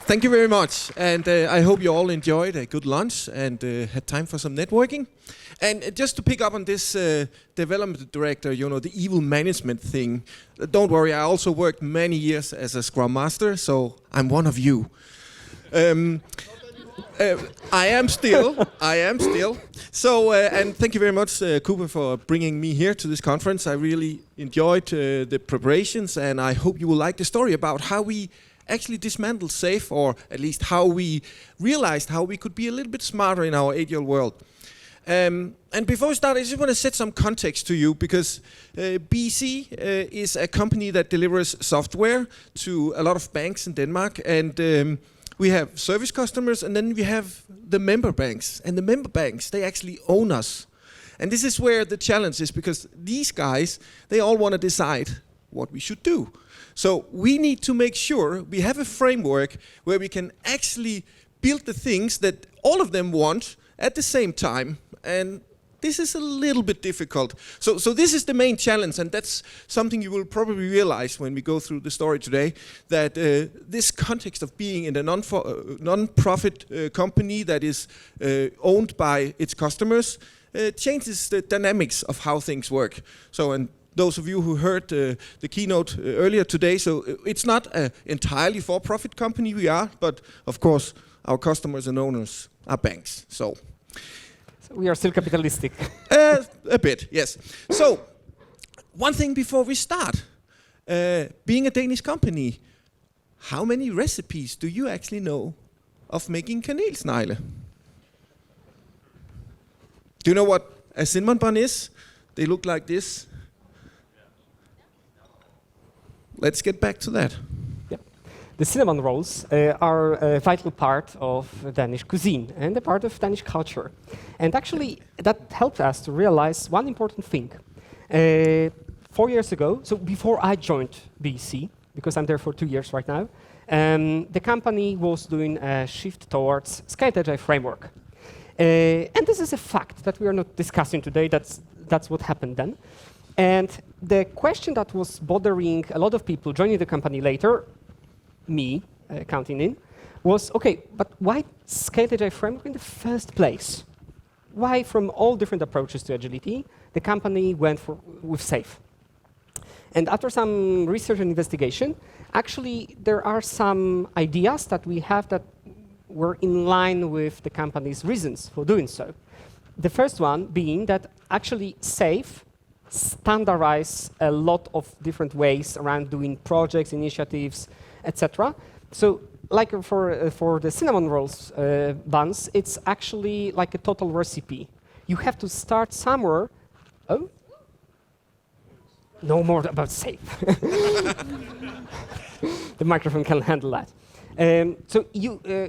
Thank you very much, and I hope you all enjoyed a good lunch and had time for some networking. And just to pick up on this development director, you know, the evil management thing, don't worry, I also worked many years as a Scrum Master, so I'm one of you. I am still. So, and thank you very much, Cooper, for bringing me here to this conference. I really enjoyed the preparations, and I hope you will like the story about how we actually dismantled SAFe, or at least how we realized how we could be a little bit smarter in our agile world. And before we start, I just want to set some context to you, because BC is a company that delivers software to a lot of banks in Denmark, and we have service customers, and then we have the member banks. And the member banks, they actually own us. And this is where the challenge is, because these guys, they all want to decide what we should do. So we need to make sure we have a framework where we can actually build the things that all of them want at the same time. And this is a little bit difficult. So this is the main challenge, and that's something you will probably realize when we go through the story today, that this context of being in a non-profit company that is owned by its customers changes the dynamics of how things work. So, and those of you who heard the keynote earlier today, so it's not an entirely for-profit company we are, but of course our customers and owners are banks. So we are still capitalistic. A bit, yes. So one thing before we start, being a Danish company, how many recipes do you actually know of making kanelsnegle? Do you know what a cinnamon bun is? They look like this. Let's get back to that. Yep. The cinnamon rolls are a vital part of Danish cuisine and a part of Danish culture. And actually, that helped us to realize one important thing. 4 years ago, so before I joined BC, because I'm there for 2 years right now, the company was doing a shift towards scaled agile framework. And this is a fact that we are not discussing today. That's what happened then. And the question that was bothering a lot of people joining the company later, me counting in, was, okay, but why scaled agile framework in the first place? Why, from all different approaches to agility, the company went with SAFe? And after some research and investigation, actually there are some ideas that we have that were in line with the company's reasons for doing so. The first one being that actually SAFe standardize a lot of different ways around doing projects, initiatives, etc. So, like for the cinnamon rolls buns, it's actually like a total recipe. You have to start somewhere. Oh, no more about SAFe. The microphone can handle that. So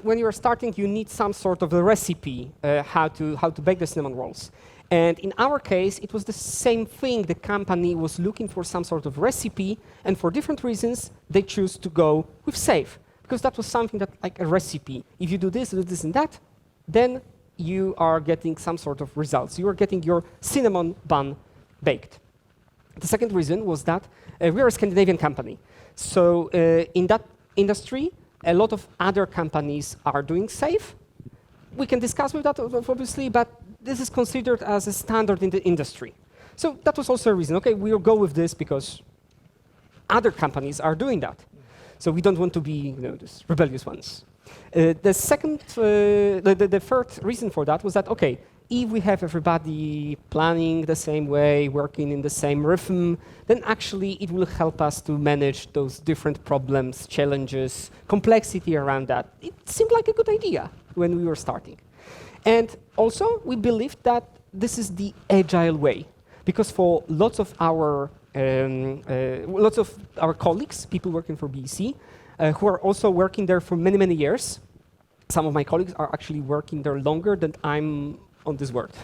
when you are starting, you need some sort of a recipe how to bake the cinnamon rolls. And in our case, it was the same thing. The company was looking for some sort of recipe, and for different reasons, they choose to go with SAFe, because that was something that, like a recipe. If you do this, and that, then you are getting some sort of results. You are getting your cinnamon bun baked. The second reason was that we are a Scandinavian company. So in that industry, a lot of other companies are doing SAFe. We can discuss with that, obviously, but this is considered as a standard in the industry. So that was also a reason. Okay, we'll go with this because other companies are doing that. So we don't want to be, these rebellious ones. The third reason for that was that, okay, if we have everybody planning the same way, working in the same rhythm, then actually it will help us to manage those different problems, challenges, complexity around that. It seemed like a good idea when we were starting. And also, we believed that this is the agile way, because for lots of our colleagues, people working for BC, who are also working there for many, many years, some of my colleagues are actually working there longer than I'm on this world.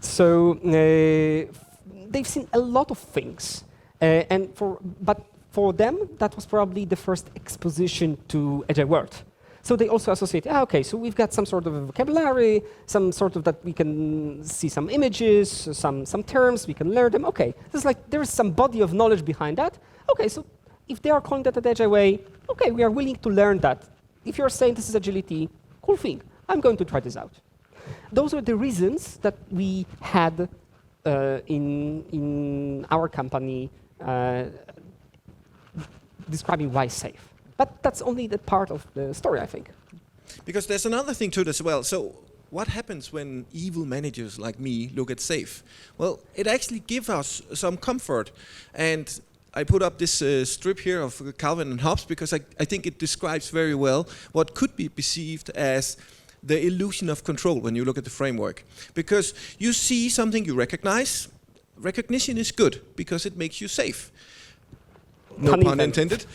So they've seen a lot of things, but for them, that was probably the first exposition to agile world. So they also associate, okay, so we've got some sort of a vocabulary, some sort of that we can see some images, some terms, we can learn them. Okay, there's like, there is some body of knowledge behind that. Okay, so if they are calling that an agile way, okay, we are willing to learn that. if you're saying this is agility, cool thing, I'm going to try this out. Those are the reasons that we had in our company describing why safe. But that's only the part of the story, I think. Because there's another thing to it as well. So what happens when evil managers like me look at safe? Well, it actually gives us some comfort. And I put up this strip here of Calvin and Hobbes because I think it describes very well what could be perceived as the illusion of control when you look at the framework. Because you see something you recognize. Recognition is good because it makes you safe. No pun intended.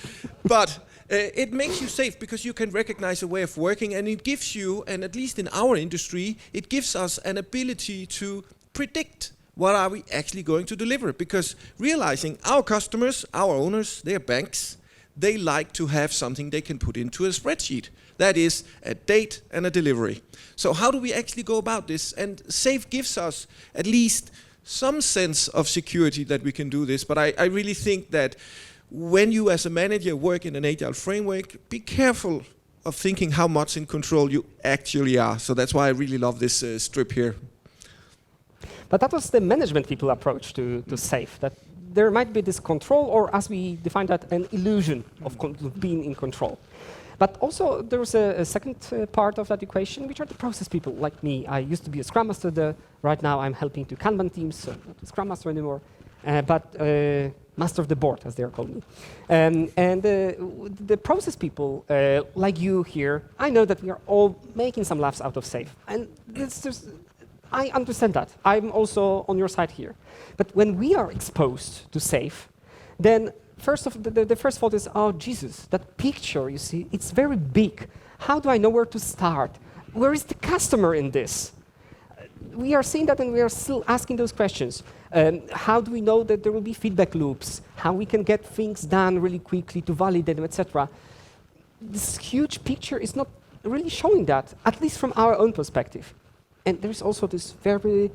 But it makes you safe because you can recognize a way of working, and it gives you, and at least in our industry, it gives us an ability to predict what are we actually going to deliver. Because realizing our customers, our owners, they're banks, they like to have something they can put into a spreadsheet. That is a date and a delivery. So how do we actually go about this? And SAFE gives us at least some sense of security that we can do this. But I really think that when you as a manager work in an agile framework, be careful of thinking how much in control you actually are. So that's why I really love this strip here. But that was the management people approach to SAFE, that there might be this control, or as we define that, an illusion of being in control. But also there's a second part of that equation, which are the process people like me. I used to be a Scrum Master. Right now I'm helping to Kanban teams, so not a Scrum Master anymore, but Master of the Board, as they're called me. And the process people, like you here, I know that we are all making some laughs out of SAFE. And I understand that. I'm also on your side here. But when we are exposed to SAFE, then the first thought is, oh, Jesus, that picture, you see, it's very big. How do I know where to start? Where is the customer in this? We are seeing that, and we are still asking those questions. How do we know that there will be feedback loops? How we can get things done really quickly to validate them, etc. This huge picture is not really showing that, at least from our own perspective. And there's also this very,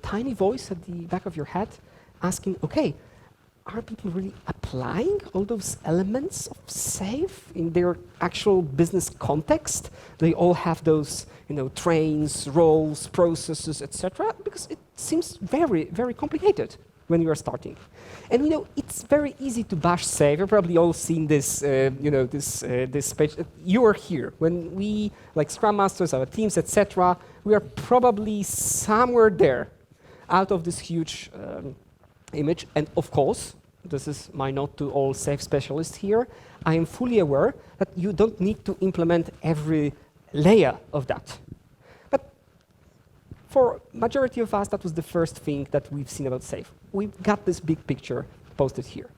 tiny voice at the back of your head asking, okay, are people really applying all those elements of SAFE in their actual business context? They all have those, trains, roles, processes, etc. Because it seems very, very complicated when you are starting. And it's very easy to bash SAFE. You've probably all seen this, this page. You are here when we, like Scrum Masters, our teams, etc. We are probably somewhere there, out of this huge image. And of course, this is my note to all SAFE specialists here, I am fully aware that you don't need to implement every layer of that. But for majority of us, that was the first thing that we've seen about SAFE. We've got this big picture posted here.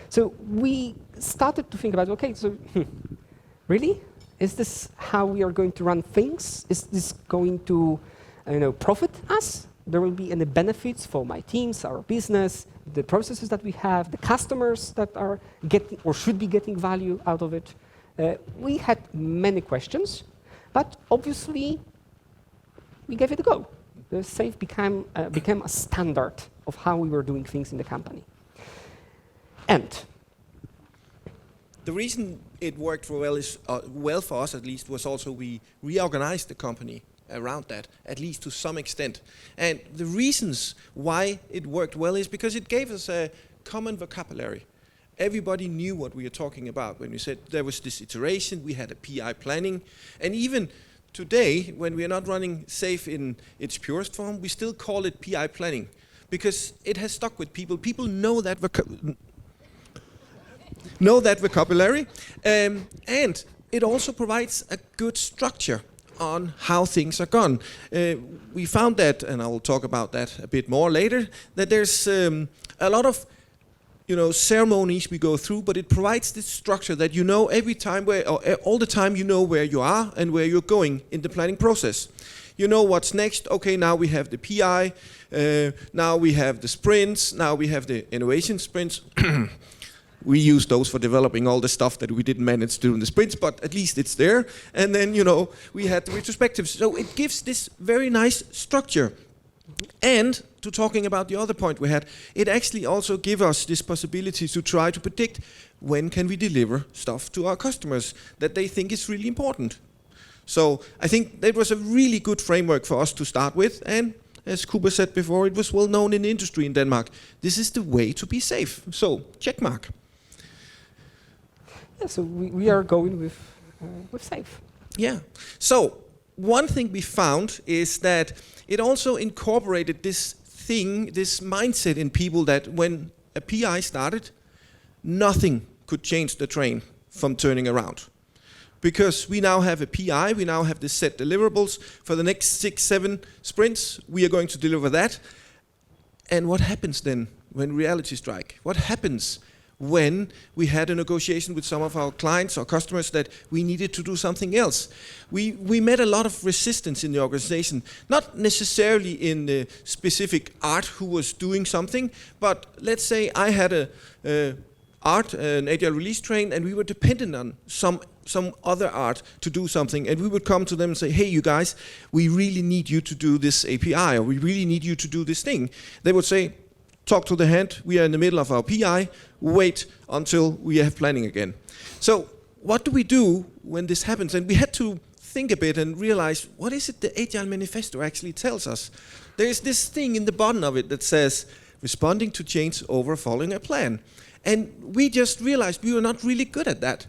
So we started to think about, okay, so really? Is this how we are going to run things? Is this going to profit us? There will be any benefits for my teams, our business, the processes that we have, the customers that are getting or should be getting value out of it. We had many questions, but obviously we gave it a go. The SAFE became a standard of how we were doing things in the company. And the reason it worked well for us at least was also we reorganized the company around that, at least to some extent. And the reasons why it worked well is because it gave us a common vocabulary. Everybody knew what we were talking about. When we said there was this iteration, we had a PI planning. And even today, when we are not running SAFE in its purest form, we still call it PI planning because it has stuck with people. People know that vocabulary. And it also provides a good structure on how things are gone. We found that, and I will talk about that a bit more later, that there's a lot of ceremonies we go through, but it provides this structure that every time all the time where you are and where you're going in the planning process. You know what's next. Okay, now we have the PI, now we have the sprints, now we have the innovation sprints. We use those for developing all the stuff that we didn't manage to do in the sprints, but at least it's there. And then, we had the retrospectives. So it gives this very nice structure. And to talking about the other point we had, it actually also gives us this possibility to try to predict when can we deliver stuff to our customers that they think is really important. So I think that was a really good framework for us to start with, and as Cooper said before, it was well known in the industry in Denmark. This is the way to be safe. So, check mark. Yeah, so we are going with safe. Yeah. So, one thing we found is that it also incorporated this thing, this mindset in people that when a PI started, nothing could change the train from turning around. Because we now have a PI, we now have the set deliverables for the next 6, 7 sprints. We are going to deliver that. And what happens then when reality strike? What happens when we had a negotiation with some of our clients or customers that we needed to do something else? We met a lot of resistance in the organization, not necessarily in the specific art who was doing something, but let's say I had an agile release train, and we were dependent on some other art to do something, and we would come to them and say, hey, you guys, we really need you to do this API, or we really need you to do this thing. They would say, talk to the hand, we are in the middle of our PI, wait until we have planning again. So what do we do when this happens? And we had to think a bit and realize, what is it the Agile Manifesto actually tells us? There is this thing in the bottom of it that says, responding to change over following a plan. And we just realized we were not really good at that.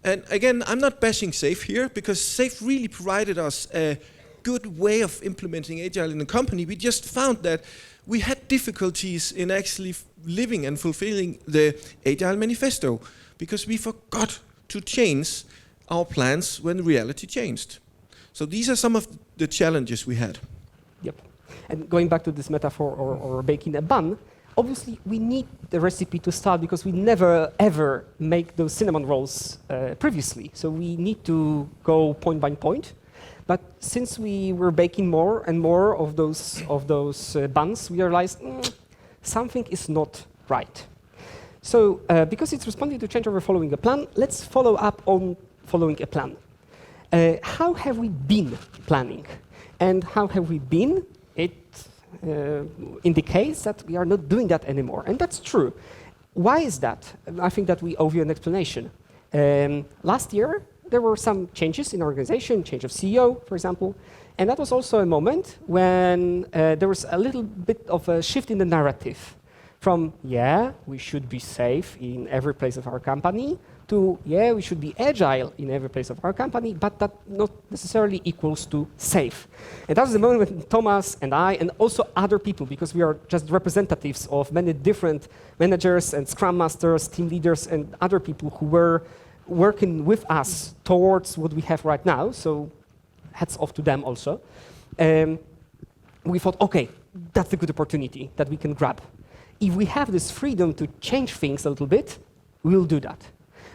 And again, I'm not bashing SAFe here, because SAFe really provided us a good way of implementing Agile in the company. We just found that we had difficulties in actually living and fulfilling the Agile Manifesto, because we forgot to change our plans when reality changed. So these are some of the challenges we had. Yep. And going back to this metaphor or baking a bun, obviously, we need the recipe to start because we never, ever make those cinnamon rolls previously. So we need to go point by point. But since we were baking more and more of those buns, we realized something is not right. So because it's responding to change over following a plan, let's follow up on following a plan. How have we been planning? And how have we been? It indicates that we are not doing that anymore. And that's true. Why is that? I think that we owe you an explanation. Last year, there were some changes in our organization, change of CEO, for example. And that was also a moment when there was a little bit of a shift in the narrative from, yeah, we should be safe in every place of our company, to, yeah, we should be agile in every place of our company, but that not necessarily equals to safe. And that was the moment when Thomas and I, and also other people, because we are just representatives of many different managers and scrum masters, team leaders, and other people who were working with us towards what we have right now, so hats off to them also. We thought, okay, that's a good opportunity that we can grab. If we have this freedom to change things a little bit, we'll do that.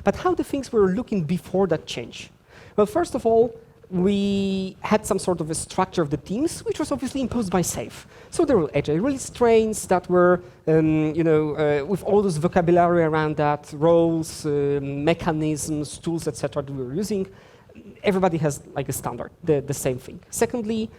But how the things were looking before that change? Well, first of all, we had some sort of a structure of the teams, which was obviously imposed by SAFe. So there were agile release trains that were, with all this vocabulary around that, roles, mechanisms, tools, etc. that we were using. Everybody has like a standard, the same thing. Secondly,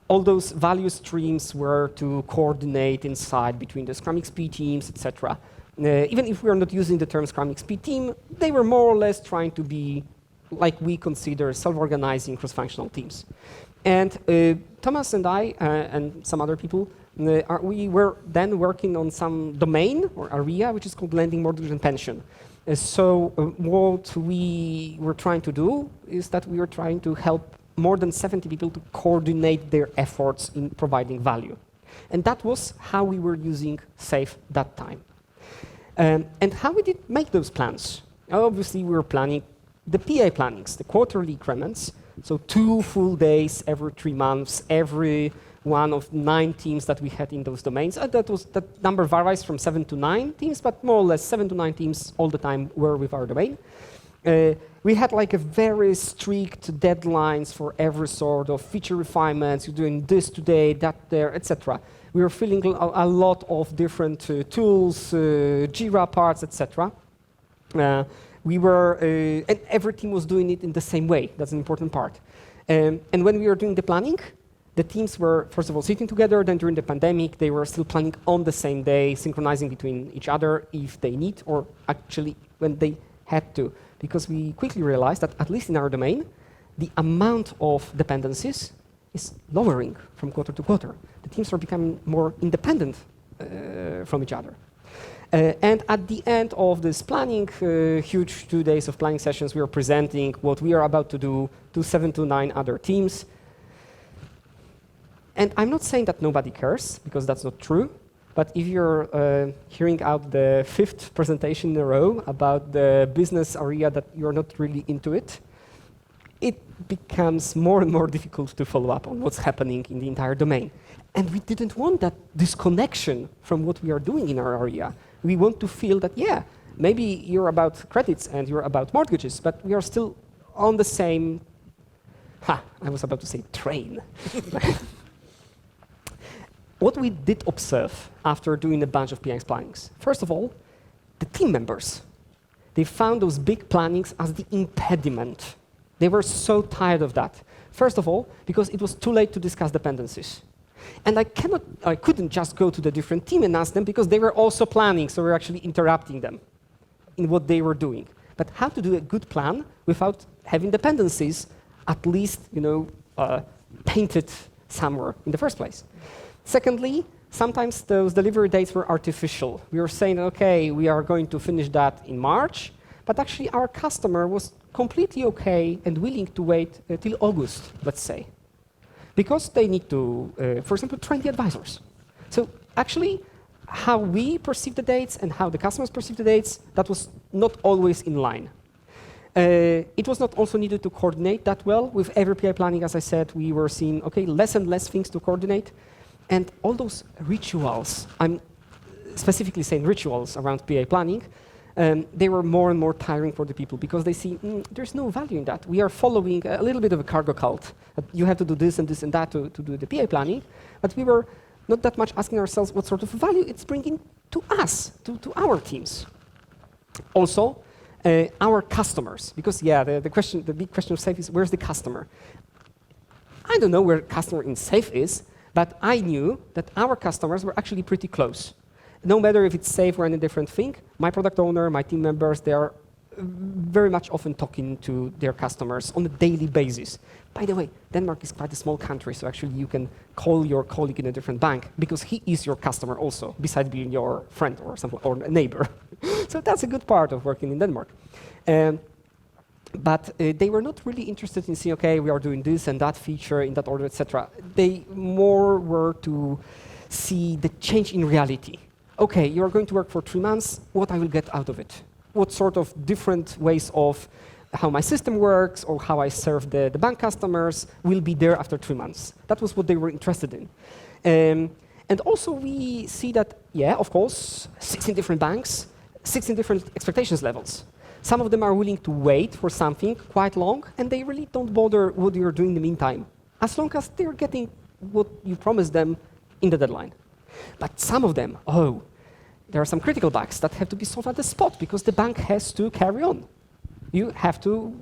all those value streams were to coordinate inside between the Scrum XP teams, etc. Even if we are not using the term Scrum XP team, they were more or less trying to be like we consider self-organizing cross-functional teams. And Thomas and I and some other people, we were then working on some domain or area which is called lending, mortgage, and pension. So what we were trying to do is that we were trying to help more than 70 people to coordinate their efforts in providing value. And that was how we were using SAFe that time. And how we did make those plans? Obviously, we were planning the PA plannings, the quarterly increments, so 2 full days every 3 months, every one of 9 teams that we had in those domains. That number varies from 7 to 9 teams, but more or less 7 to 9 teams all the time were with our domain. We had like a very strict deadlines for every sort of feature refinements. You're doing this today, that there, etc. We were filling a lot of different tools, Jira parts, etc. And every team was doing it in the same way. That's an important part. And when we were doing the planning the teams were, first of all, sitting together. Then during the pandemic, they were still planning on the same day, synchronizing between each other if they need, or actually when they had to. Because we quickly realized that, at least in our domain, the amount of dependencies is lowering from quarter to quarter. The teams are becoming more independent from each other. And at the end of this planning, huge 2 days of planning sessions, we are presenting what we are about to do to 7 to 9 other teams. And I'm not saying that nobody cares, because that's not true. But if you're hearing out the 5th presentation in a row about the business area that you're not really into it, it becomes more and more difficult to follow up on what's happening in the entire domain. And we didn't want that disconnection from what we are doing in our area. We want to feel that, yeah, maybe you're about credits and you're about mortgages, but we are still on the same, I was about to say train. What we did observe after doing a bunch of PX plannings, first of all, the team members, they found those big plannings as the impediment. They were so tired of that. First of all, because it was too late to discuss dependencies. And I couldn't just go to the different team and ask them, because they were also planning, so we're actually interrupting them in what they were doing. But how to do a good plan without having dependencies, at least, painted somewhere in the first place. Secondly, sometimes those delivery dates were artificial. We were saying, okay, we are going to finish that in March, but actually our customer was completely okay and willing to wait till August, let's say, because they need to, for example, train the advisors. So actually, how we perceive the dates and how the customers perceive the dates, that was not always in line. It was not also needed to coordinate that well. With every PI planning, as I said, we were seeing, okay, less and less things to coordinate. And all those rituals, I'm specifically saying rituals around PA planning, they were more and more tiring for the people, because they see there's no value in that. We are following a little bit of a cargo cult. You have to do this and that to do the PA planning. But we were not that much asking ourselves what sort of value it's bringing to us, to our teams. Also, our customers, because the big question of SAFe is, where's the customer? I don't know where customer in SAFe is, but I knew that our customers were actually pretty close. No matter if it's SAFe or any different thing, my product owner, my team members, they are very much often talking to their customers on a daily basis. By the way, Denmark is quite a small country, so actually you can call your colleague in a different bank, because he is your customer also, besides being your friend or something, or a neighbor. So that's a good part of working in Denmark. But they were not really interested in saying, okay, we are doing this and that feature in that order, etc. They more were to see the change in reality. Okay, you are going to work for 3 months, what I will get out of it? What sort of different ways of how my system works or how I serve the bank customers will be there after 3 months? That was what they were interested in. And also we see that, of course, 16 different banks, 16 different expectations levels. Some of them are willing to wait for something quite long, and they really don't bother what you're doing in the meantime, as long as they're getting what you promised them in the deadline. But some of them, there are some critical bugs that have to be solved at the spot, because the bank has to carry on. You have to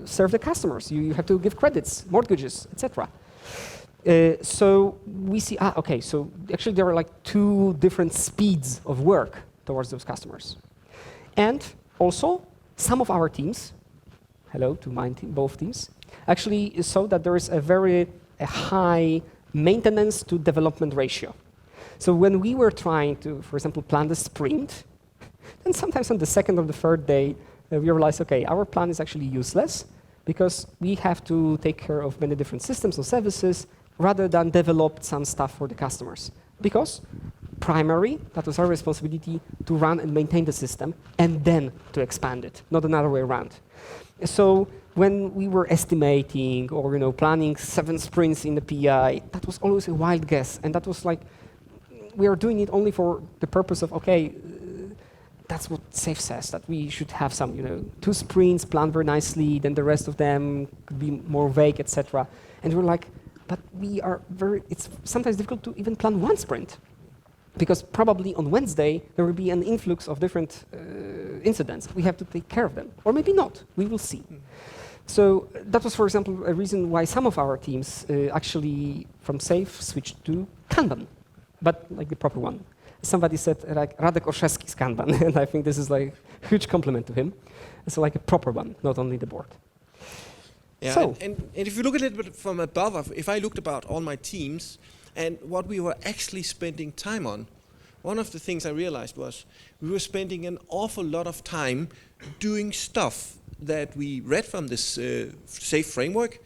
serve the customers. You have to give credits, mortgages, etc. So we see, so actually there are like 2 different speeds of work towards those customers. And also, some of our teams, hello to my team, both teams, actually saw that there is a high maintenance to development ratio. So when we were trying to, for example, plan the sprint, then sometimes on the 2nd or the 3rd day, we realized, okay, our plan is actually useless, because we have to take care of many different systems or services rather than develop some stuff for the customers. Because primary, that was our responsibility to run and maintain the system and then to expand it, not another way around. So when we were estimating or planning 7 sprints in the PI, that was always a wild guess, and that was like, we are doing it only for the purpose of, okay, that's what SAFe says, that we should have some 2 sprints planned very nicely, then the rest of them could be more vague, etc. And we're like, but it's sometimes difficult to even plan 1 sprint, because probably on Wednesday there will be an influx of different incidents. We have to take care of them, or maybe not. We will see. So that was, for example, a reason why some of our teams actually from SAFe switched to Kanban, but like the proper one. Somebody said like Radek Orszewski's Kanban, and I think this is like a huge compliment to him. So like a proper one, not only the board. Yeah, So, and if you look a little bit from above, if I looked about all my teams and what we were actually spending time on, one of the things I realized was we were spending an awful lot of time doing stuff that we read from this SAFe framework,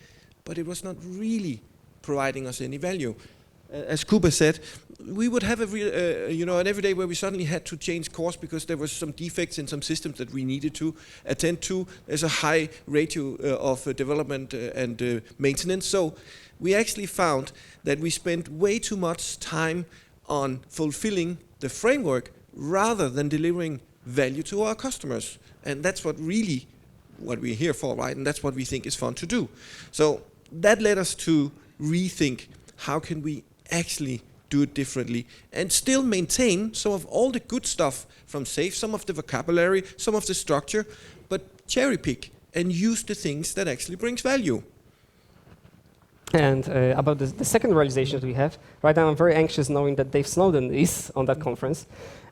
but it was not really providing us any value. As Kuba said, we would have an every day where we suddenly had to change course because there was some defects in some systems that we needed to attend to. There's a high ratio of development and maintenance. So we actually found that we spent way too much time on fulfilling the framework rather than delivering value to our customers. And that's what we're here for, right? And that's what we think is fun to do. So that led us to rethink how can we actually do it differently and still maintain some of all the good stuff from SAFe, some of the vocabulary, some of the structure, but cherry pick and use the things that actually brings value. And about the second realization that we have, right now I'm very anxious knowing that Dave Snowden is on that conference,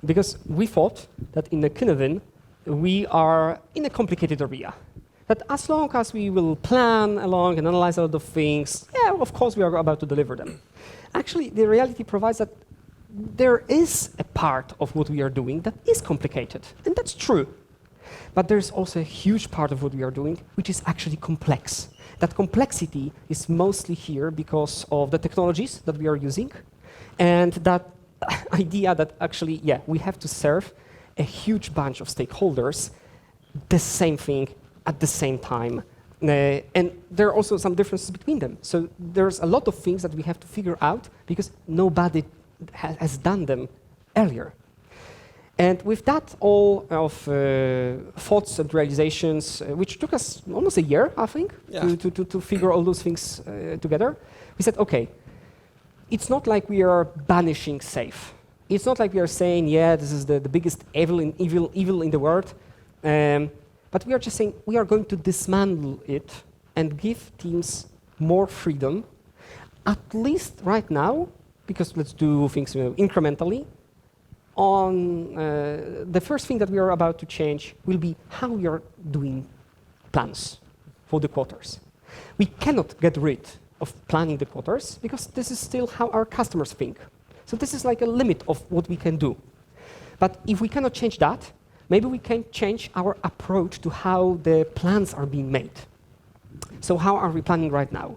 because we thought that in the Kinevin, we are in a complicated area. That as long as we will plan along and analyze a lot of things, yeah, of course we are about to deliver them. Actually, the reality provides that there is a part of what we are doing that is complicated, and that's true. But there's also a huge part of what we are doing which is actually complex. That complexity is mostly here because of the technologies that we are using, and that idea that actually, yeah, we have to serve a huge bunch of stakeholders the same thing at the same time. And there are also some differences between them. So there's a lot of things that we have to figure out because nobody has done them earlier. And with that, all of thoughts and realizations, which took us almost a year, I think, to figure all those things together, we said, okay, it's not like we are banishing SAFe. It's not like we are saying, yeah, this is the biggest evil in the world. But we are just saying we are going to dismantle it and give teams more freedom, at least right now, because let's do things incrementally. On the first thing that we are about to change will be how we are doing plans for the quarters. We cannot get rid of planning the quarters because this is still how our customers think. So this is like a limit of what we can do. But if we cannot change that, maybe we can change our approach to how the plans are being made. So how are we planning right now?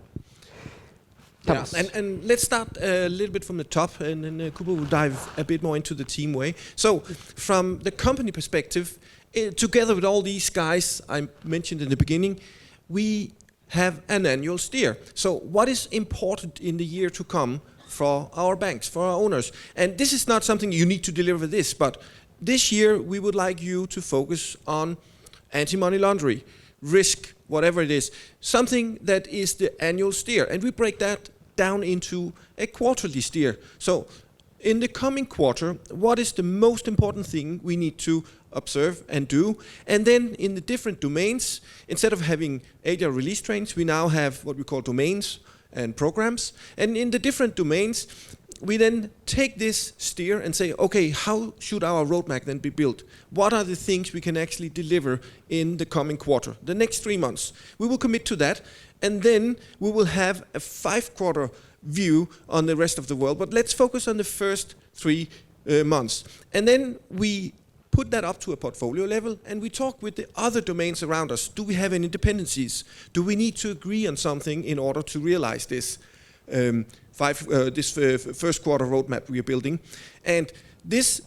Yeah, and let's start a little bit from the top, and then Kuba will dive a bit more into the team way. So from the company perspective, together with all these guys I mentioned in the beginning, we have an annual steer. So what is important in the year to come for our banks, for our owners? And this is not something you need to deliver this, but this year we would like you to focus on anti-money laundering, risk, whatever it is, something that is the annual steer. And we break that down into a quarterly steer. So in the coming quarter, what is the most important thing we need to observe and do? And then in the different domains, instead of having agile release trains, we now have what we call domains and programs. And in the different domains, we then take this steer and say, okay, how should our roadmap then be built? What are the things we can actually deliver in the coming quarter, the next 3 months? We will commit to that, and then we will have a 5-quarter view on the rest of the world. But let's focus on the first 3 months. And then we put that up to a portfolio level, and we talk with the other domains around us. Do we have any dependencies? Do we need to agree on something in order to realize this? First quarter roadmap we are building. And this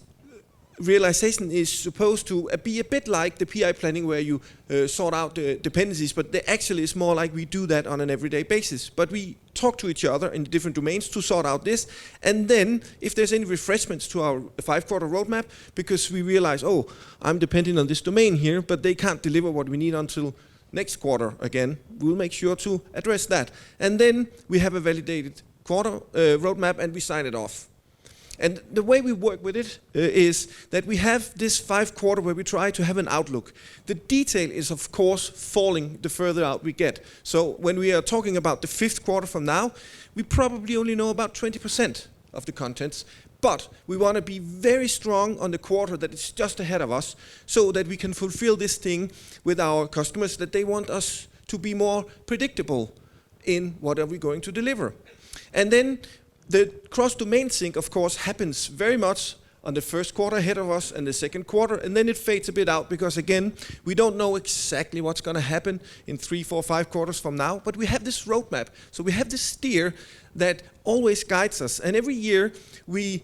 realization is supposed to be a bit like the PI planning where you sort out the dependencies, but actually it's more like we do that on an everyday basis. But we talk to each other in different domains to sort out this, and then if there's any refreshments to our 5-quarter roadmap, because we realize, oh, I'm depending on this domain here, but they can't deliver what we need until next quarter again, we'll make sure to address that. And then we have a validated quarter roadmap and we sign it off. And the way we work with it is that we have this 5 quarter where we try to have an outlook. The detail is, of course, falling the further out we get. So when we are talking about the 5th quarter from now, we probably only know about 20% of the contents. But we want to be very strong on the quarter that is just ahead of us so that we can fulfill this thing with our customers, that they want us to be more predictable in what are we going to deliver. And then the cross-domain sync, of course, happens very much on the 1st quarter ahead of us and the 2nd quarter, and then it fades a bit out because, again, we don't know exactly what's going to happen in 3, 4, 5 quarters from now, but we have this roadmap. So we have this steer that always guides us, and every year we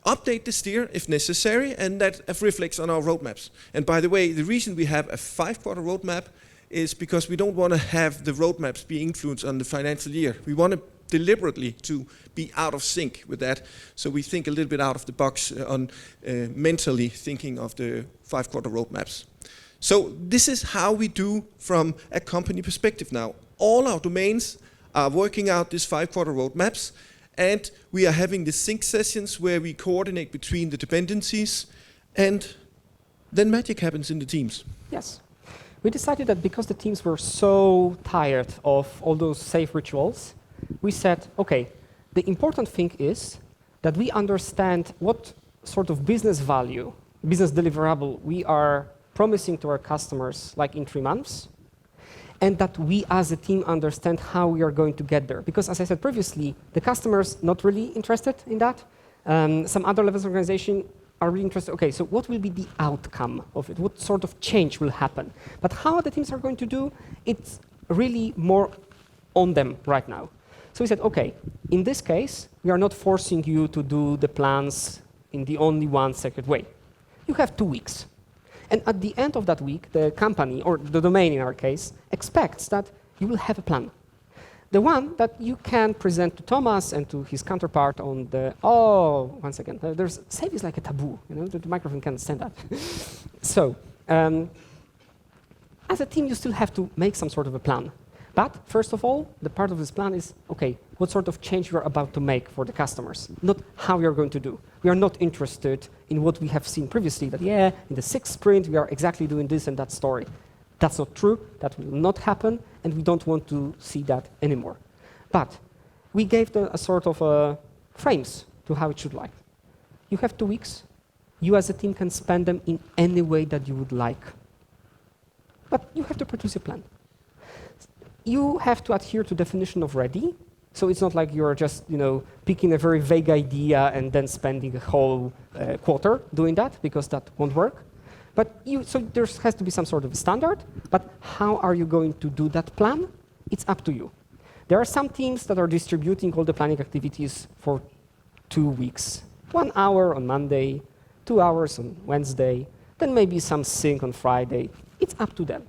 update the steer if necessary, and that reflects on our roadmaps. And by the way, the reason we have a 5-quarter roadmap is because we don't want to have the roadmaps be influenced on the financial year. We want to deliberately to be out of sync with that, so we think a little bit out of the box on mentally thinking of the 5-quarter roadmaps. So this is how we do from a company perspective now. All our domains are working out these 5-quarter roadmaps, and we are having the sync sessions where we coordinate between the dependencies, and then magic happens in the teams. Yes. We decided that because the teams were so tired of all those safe rituals, we said, okay, the important thing is that we understand what sort of business value, business deliverable we are promising to our customers, like in 3 months, and that we as a team understand how we are going to get there. Because as I said previously, the customers not really interested in that. Some other levels of organization are really interested, okay, so what will be the outcome of it? What sort of change will happen? But how the teams are going to do, it's really more on them right now. So we said, okay, in this case, we are not forcing you to do the plans in the only one sacred way. You have 2 weeks. And at the end of that week, the company, or the domain in our case, expects that you will have a plan. The one that you can present to Thomas and to his counterpart on the, one second, save is like a taboo, the microphone can't stand that. So, as a team, you still have to make some sort of a plan. But first of all, the part of this plan is, okay, what sort of change you are about to make for the customers, not how you're going to do. We are not interested in what we have seen previously, that in the 6th sprint, we are exactly doing this and that story. That's not true, that will not happen, and we don't want to see that anymore. But we gave them a sort of frames to how it should like. You have 2 weeks. You as a team can spend them in any way that you would like. But you have to produce a plan. You have to adhere to definition of ready. So it's not like you're just, picking a very vague idea and then spending a whole quarter doing that, because that won't work. But so there has to be some sort of standard. But how are you going to do that plan? It's up to you. There are some teams that are distributing all the planning activities for 2 weeks. 1 hour on Monday, 2 hours on Wednesday, then maybe some sync on Friday. It's up to them.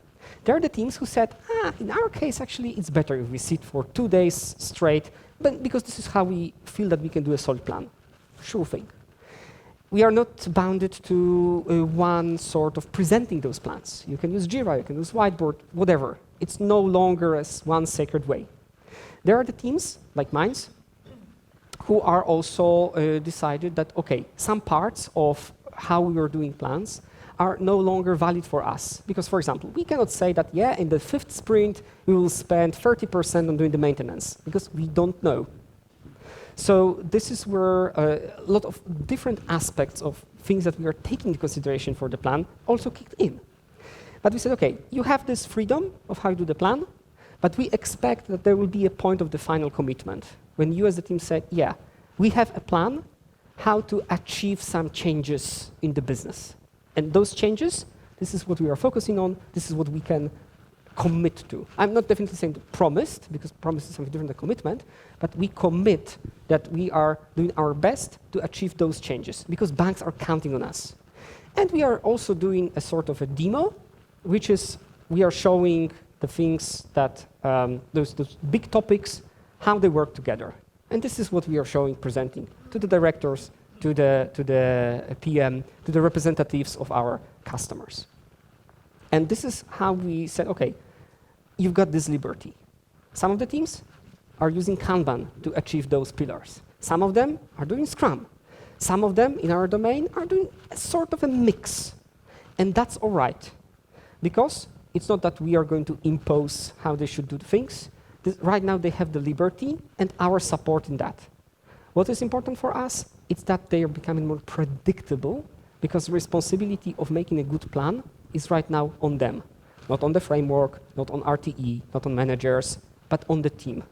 There are the teams who said, in our case, actually, it's better if we sit for 2 days straight, but because this is how we feel that we can do a solid plan. Sure thing. We are not bounded to one sort of presenting those plans. You can use Jira, you can use Whiteboard, whatever. It's no longer as one sacred way. There are the teams, like mine, who are also decided that, okay, some parts of how we are doing plans are no longer valid for us. Because, for example, we cannot say that, in the 5th sprint, we will spend 30% on doing the maintenance, because we don't know. So this is where a lot of different aspects of things that we are taking into consideration for the plan also kicked in. But we said, okay, you have this freedom of how you do the plan, but we expect that there will be a point of the final commitment when you as the team said, we have a plan how to achieve some changes in the business. And those changes, this is what we are focusing on, this is what we can commit to. I'm not definitely saying promised, because promise is something different than commitment, but we commit that we are doing our best to achieve those changes, because banks are counting on us. And we are also doing a sort of a demo, which is we are showing the things that, those big topics, how they work together. And this is what we are showing, presenting to the directors, to the PM, to the representatives of our customers. And this is how we said, okay, you've got this liberty. Some of the teams are using Kanban to achieve those pillars. Some of them are doing Scrum. Some of them in our domain are doing a sort of a mix. And that's all right. Because it's not that we are going to impose how they should do things. Right now they have the liberty and our support in that. What is important for us? It's that they are becoming more predictable, because the responsibility of making a good plan is right now on them. Not on the framework, not on RTE, not on managers, but on the team.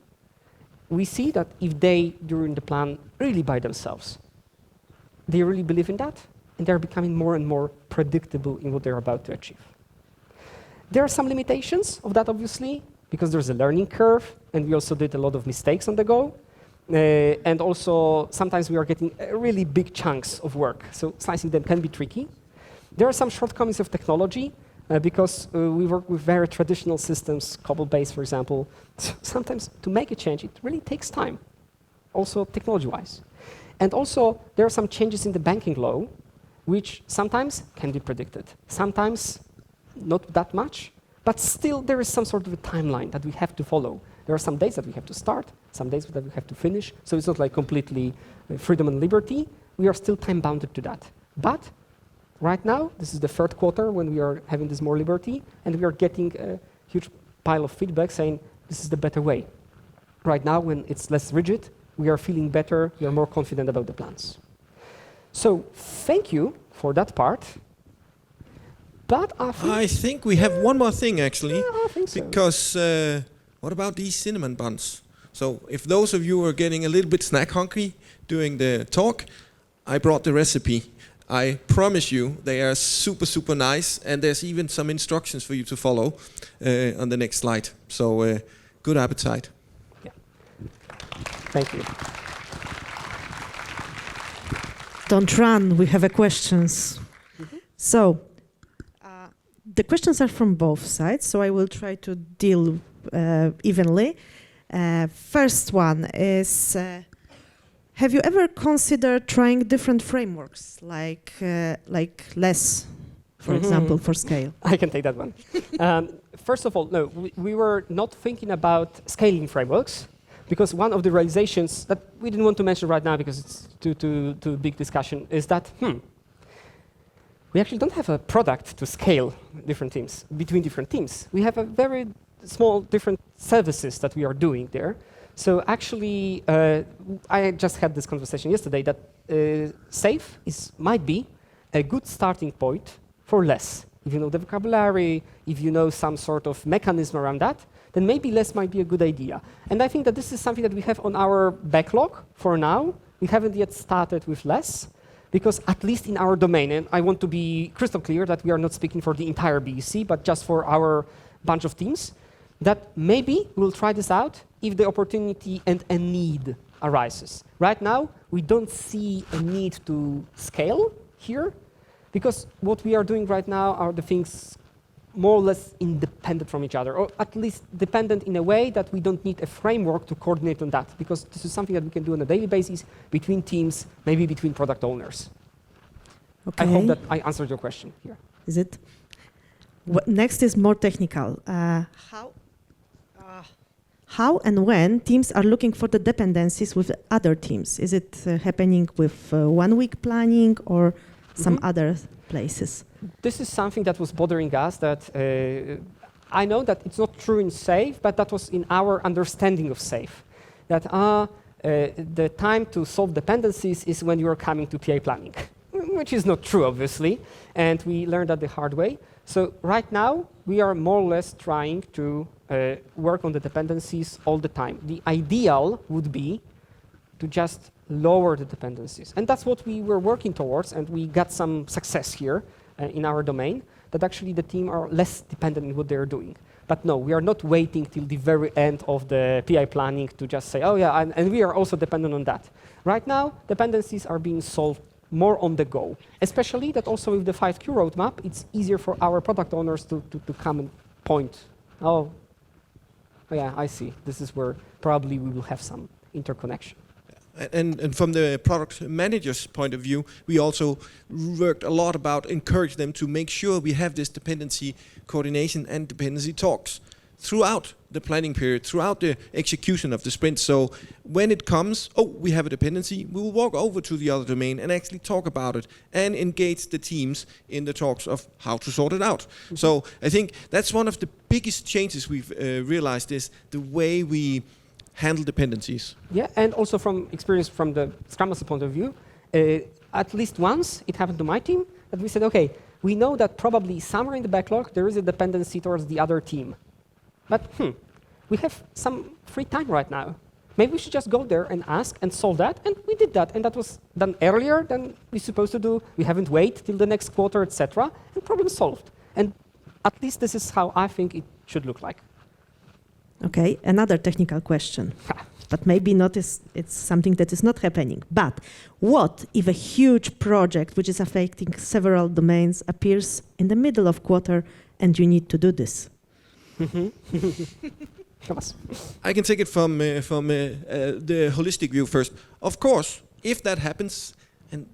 We see that if they, during the plan, really by themselves, they really believe in that, and they're becoming more and more predictable in what they're about to achieve. There are some limitations of that, obviously, because there's a learning curve, and we also did a lot of mistakes on the go. And also, sometimes we are getting really big chunks of work, so slicing them can be tricky. There are some shortcomings of technology, because we work with very traditional systems, COBOL-based, for example. So sometimes to make a change, it really takes time, also technology-wise. And also, there are some changes in the banking law, which sometimes can be predicted, sometimes not that much, but still there is some sort of a timeline that we have to follow. There are some days that we have to start, some days that we have to finish, so it's not like completely freedom and liberty. We are still time-bounded to that. But right now, this is the third quarter when we are having this more liberty, and we are getting a huge pile of feedback saying this is the better way. Right now, when it's less rigid, we are feeling better, we are more confident about the plans. So thank you for that part. But I think we have one more thing, actually. Yeah, I think so. Because what about these cinnamon buns? So if those of you are getting a little bit snack hungry during the talk, I brought the recipe. I promise you they are super, super nice, and there's even some instructions for you to follow on the next slide. So good appetite. Yeah. Thank you. Don't run, we have questions. Mm-hmm. So, the questions are from both sides, so I will try to deal evenly. First one is, have you ever considered trying different frameworks, like less, for example, for scale? I can take that one. First of all, no, we were not thinking about scaling frameworks, because one of the realizations that we didn't want to mention right now because it's too big discussion is that, we actually don't have a product to scale different teams, between different teams. We have a very small different services that we are doing there. So actually, I just had this conversation yesterday that SAFe might be a good starting point for less. If you know the vocabulary, if you know some sort of mechanism around that, then maybe less might be a good idea. And I think that this is something that we have on our backlog for now. We haven't yet started with less, because at least in our domain, and I want to be crystal clear that we are not speaking for the entire BEC, but just for our bunch of teams, that maybe we'll try this out if the opportunity and a need arises. Right now, we don't see a need to scale here, because what we are doing right now are the things more or less independent from each other, or at least dependent in a way that we don't need a framework to coordinate on that, because this is something that we can do on a daily basis between teams, maybe between product owners. Okay. I hope that I answered your question here. Is it? Next is more technical. How and when teams are looking for the dependencies with other teams? Is it happening with 1 week planning or some other places? This is something that was bothering us, that I know that it's not true in SAFe, but that was in our understanding of SAFe, that the time to solve dependencies is when you are coming to PI planning, which is not true, obviously, and we learned that the hard way. So right now, we are more or less trying to work on the dependencies all the time. The ideal would be to just lower the dependencies. And that's what we were working towards, and we got some success here in our domain, that actually the team are less dependent on what they're doing. But no, we are not waiting till the very end of the PI planning to just say, oh yeah, and we are also dependent on that. Right now, dependencies are being solved more on the go, especially that also with the 5Q roadmap, it's easier for our product owners to come and point, oh yeah, I see, this is where probably we will have some interconnection. And from the product manager's point of view, we also worked a lot about encourage them to make sure we have this dependency coordination and dependency talks. throughout the planning period, throughout the execution of the sprint. So when it comes, we have a dependency, we will walk over to the other domain and actually talk about it and engage the teams in the talks of how to sort it out. So I think that's one of the biggest changes we've realized is the way we handle dependencies. Yeah, and also from experience from the Scrum Master point of view, at least once it happened to my team that we said, okay, we know that probably somewhere in the backlog there is a dependency towards the other team. But we have some free time right now. Maybe we should just go there and ask and solve that. And we did that. And that was done earlier than we're supposed to do. We haven't waited till the next quarter, etc. And problem solved. And at least this is how I think it should look like. Okay, another technical question. But maybe not it's something that is not happening. But what if a huge project which is affecting several domains appears in the middle of quarter and you need to do this? I can take it from the holistic view first. Of course, if that happens, and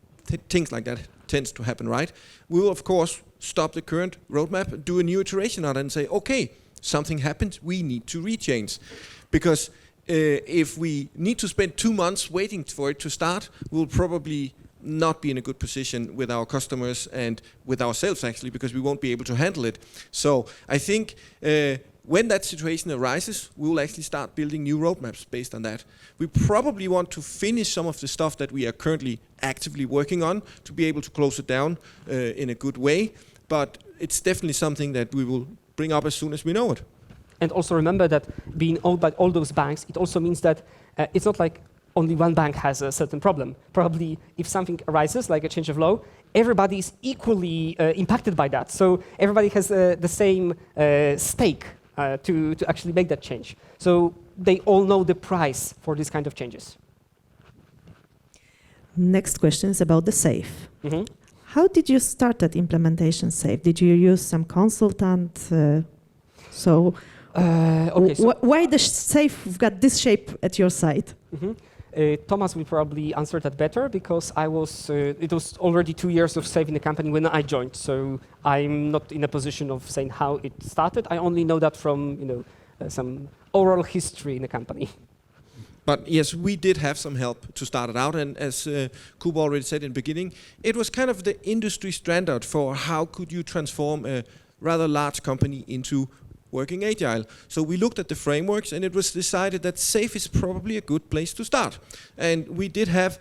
things like that tends to happen, right? We will, of course, stop the current roadmap, do a new iteration on it and say, okay, something happened, we need to rechange. Because if we need to spend 2 months waiting for it to start, we'll probably not be in a good position with our customers and with ourselves actually, because we won't be able to handle it. So I think when that situation arises, we will actually start building new roadmaps based on that. We probably want to finish some of the stuff that we are currently actively working on to be able to close it down in a good way, but it's definitely something that we will bring up as soon as we know it. And also remember that being owned by all those banks, it also means that it's not like only one bank has a certain problem. Probably if something arises, like a change of law, everybody is equally impacted by that. So everybody has the same stake to actually make that change. So they all know the price for this kind of changes. Next question is about the SAFe. How did you start that implementation SAFe? Did you use some consultant? Why the SAFe got this shape at your side? Thomas will probably answer that better because it was already 2 years of SAFe in the company when I joined, so I'm not in a position of saying how it started. I only know that from some oral history in the company. But yes, we did have some help to start it out, and as Jakub already said in the beginning, it was kind of the industry standard for how could you transform a rather large company into working agile. So we looked at the frameworks and it was decided that SAFe is probably a good place to start. And we did have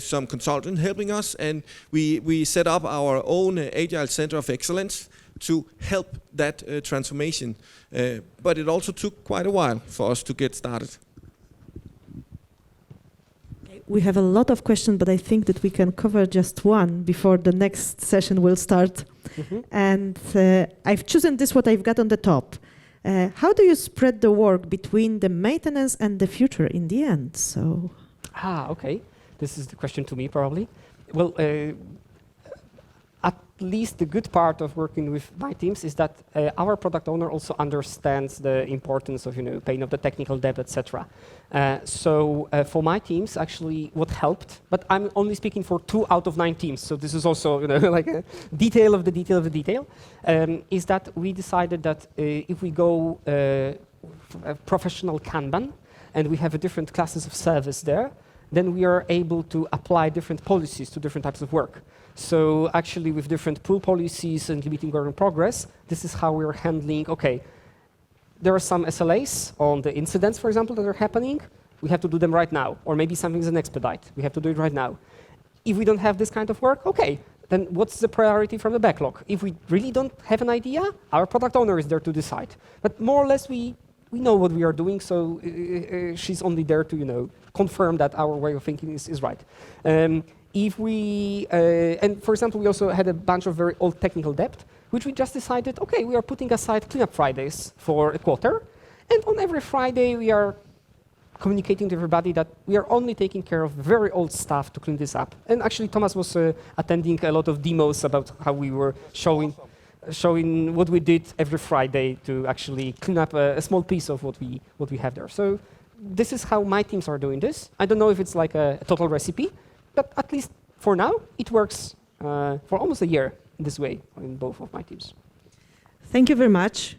some consultant helping us, and we set up our own Agile Center of Excellence to help that transformation. But it also took quite a while for us to get started. We have a lot of questions, but I think that we can cover just one before the next session will start. And I've chosen this, what I've got on the top. How do you spread the work between the maintenance and the future in the end? So. Okay. This is the question to me, probably. Well, at least the good part of working with my teams is that our product owner also understands the importance of paying off the technical debt, etc. So for my teams, actually, what helped, but I'm only speaking for 2 out of 9 teams, so this is also like a detail of the detail of the detail, is that we decided that if we go a professional Kanban and we have different classes of service there, then we are able to apply different policies to different types of work. So actually with different pull policies and limiting work in progress, this is how we're handling, okay, there are some SLAs on the incidents, for example, that are happening. We have to do them right now. Or maybe something's an expedite. We have to do it right now. If we don't have this kind of work, okay, then what's the priority from the backlog? If we really don't have an idea, our product owner is there to decide. But more or less, we know what we are doing, so she's only there to confirm that our way of thinking is right. If we, and for example, we also had a bunch of very old technical debt, which we just decided, okay, we are putting aside cleanup Fridays for a quarter, and on every Friday we are communicating to everybody that we are only taking care of very old stuff to clean this up. And actually, Thomas was attending a lot of demos about how we were showing what we did every Friday to actually clean up a small piece of what we have there. So this is how my teams are doing this. I don't know if it's like a total recipe, but at least for now, it works for almost a year in this way in both of my teams. Thank you very much.